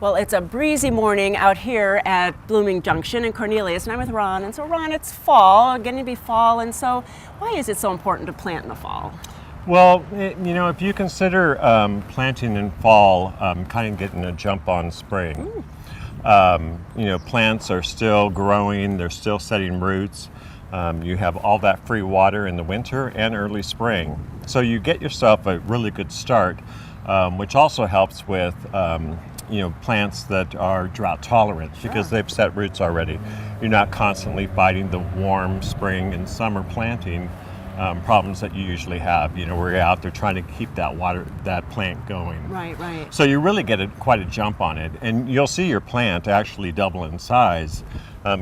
Well, it's a breezy morning out here at Blooming Junction in Cornelius, and I'm with Ron. And so, Ron, it's fall, getting to be fall, and so why is it so important to plant in the fall? Well, if you consider planting in fall, kind of getting a jump on spring. Plants are still growing, they're still setting roots. You have all that free water in the winter and early spring. So you get yourself a really good start, which also helps with plants that are drought tolerant because they've set roots already. You're not constantly fighting the warm spring and summer planting problems that you usually have. Where you're out there trying to keep that plant going. Right. So you really get quite a jump on it, and you'll see your plant actually double in size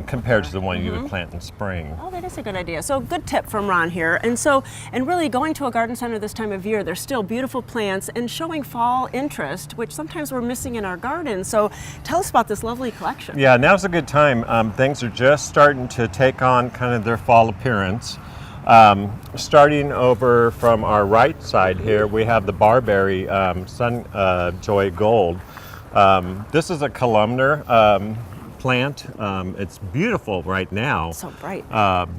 compared to the one you would plant in spring. Oh, that is a good idea. So good tip from Ron here. And really going to a garden center this time of year, there's still beautiful plants and showing fall interest, which sometimes we're missing in our gardens. So tell us about this lovely collection. Yeah, now's a good time. Things are just starting to take on kind of their fall appearance. Starting over from our right side here, we have the barberry Sun Joy Gold. This is a columnar plant. It's beautiful right now. So bright.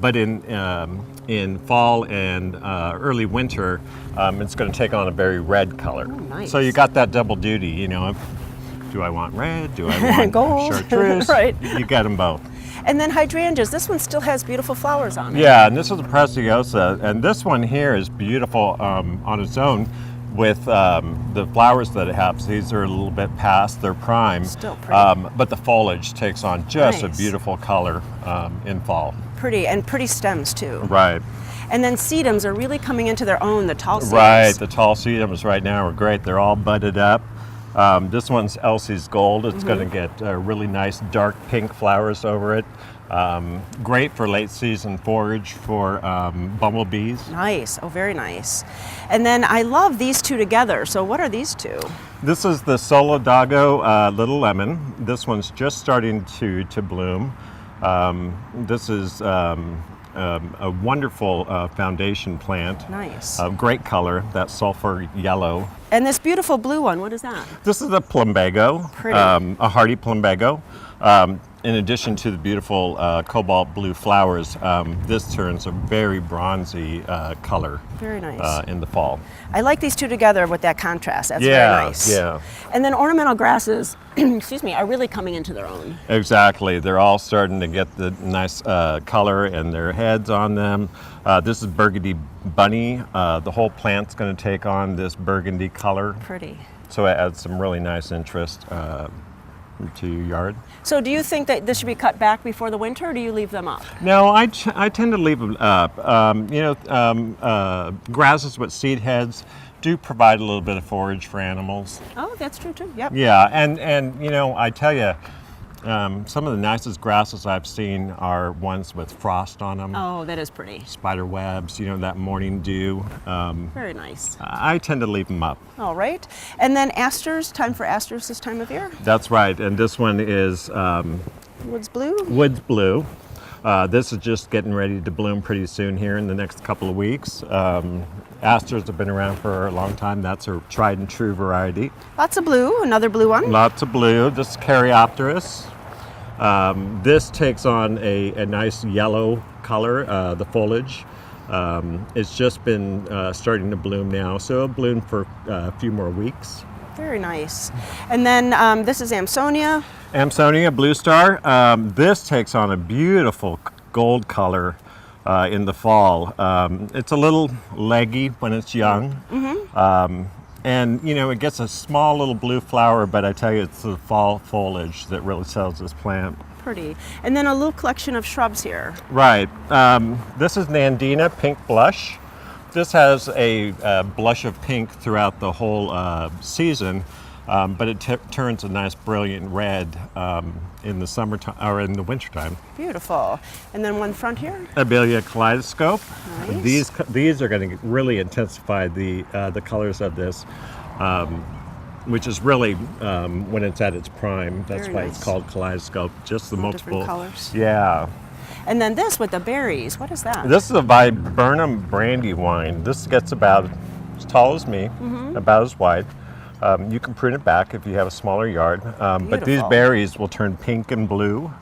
But in fall and early winter, it's going to take on a very red color. Oh, nice. So you got that double duty. Do I want red? Do I want gold? chartreuse? Right. You get them both. And then hydrangeas. This one still has beautiful flowers on it. Yeah, and this is a preciosa, and this one here is beautiful on its own with the flowers that it has. These are a little bit past their prime. Still pretty. But the foliage takes on just Nice. a beautiful color in fall. Pretty stems too. Right. And then sedums are really coming into their own, the tall sedums. Right, the tall sedums right now are great. They're all budded up. This one's Elsie's Gold. It's going to get really nice dark pink flowers over it. Great for late season forage for bumblebees. Nice. Oh, very nice. And then I love these two together. So what are these two? This is the Solidago Little Lemon. This one's just starting to bloom. This is a wonderful foundation plant. Nice. Great color, that sulfur yellow. And this beautiful blue one, what is that? This is a plumbago, Pretty. a hardy plumbago. In addition to the beautiful cobalt blue flowers, this turns a very bronzy color. Very nice. In the fall. I like these two together with that contrast. That's very nice. Yeah. And then ornamental grasses, excuse me, are really coming into their own. Exactly. They're all starting to get the nice color and their heads on them. This is burgundy bunny. The whole plant's going to take on this burgundy color. Pretty. So it adds some really nice interest to your yard. So do you think that this should be cut back before the winter, or do you leave them up? No, I tend to leave them up. Grasses with seed heads do provide a little bit of forage for animals. Oh, that's true too. Yep. Yeah, and I tell you, some of the nicest grasses I've seen are ones with frost on them. Oh, that is pretty. Spider webs, that morning dew. Very nice. I tend to leave them up. All right. And then asters, time for asters this time of year? That's right, and this one is Woods blue? Woods blue. This is just getting ready to bloom pretty soon here in the next couple of weeks. Asters have been around for a long time. That's a tried and true variety. Lots of blue, another blue one. Lots of blue. This is Caryopteris. This takes on a nice yellow color, the foliage. It's just been starting to bloom now, so it'll bloom for a few more weeks. Very nice. And then this is Amsonia. Amsonia, blue star. This takes on a beautiful gold color in the fall. It's a little leggy when it's young. And it gets a small little blue flower, but I tell you, it's the fall foliage that really sells this plant. Pretty. And then a little collection of shrubs here. Right. This is Nandina Pink Blush. This has a blush of pink throughout the whole season, but it turns a nice brilliant red in the summertime or in the wintertime. Beautiful. And then one front here. Abelia kaleidoscope. Nice. These are going to really intensify the colors of this, which is really when it's at its prime. That's Very why nice. it's called kaleidoscope. Just the All multiple different colors. Yeah. And then this with the berries. What is that? This is a viburnum brandy wine. This gets about as tall as me, about as wide. You can prune it back if you have a smaller yard, but these Beautiful. berries will turn pink and blue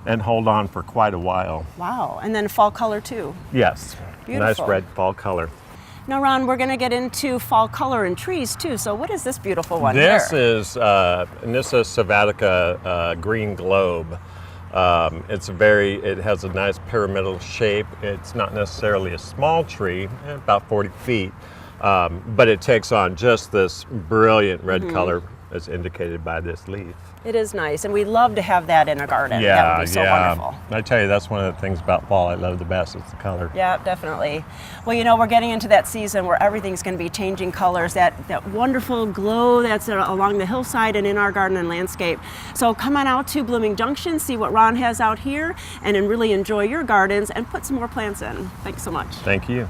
and hold on for quite a while. Wow, and then fall color too. Yes, Beautiful. nice red fall color. Now, Ron, we're going to get into fall color in trees too. So, what is this beautiful one This here? is Nyssa sylvatica green globe. It has a nice pyramidal shape. It's not necessarily a small tree, about 40 feet, but it takes on just this brilliant red color as indicated by this leaf. It is nice, and we love to have that in a garden. That would be so wonderful. I tell you, that's one of the things about fall I love the best, is the color. Yeah, definitely. Well, you know, we're getting into that season where everything's going to be changing colors, that wonderful glow that's along the hillside and in our garden and landscape. So come on out to Blooming Junction, see what Ron has out here, and then really enjoy your gardens and put some more plants in. Thanks so much. Thank you.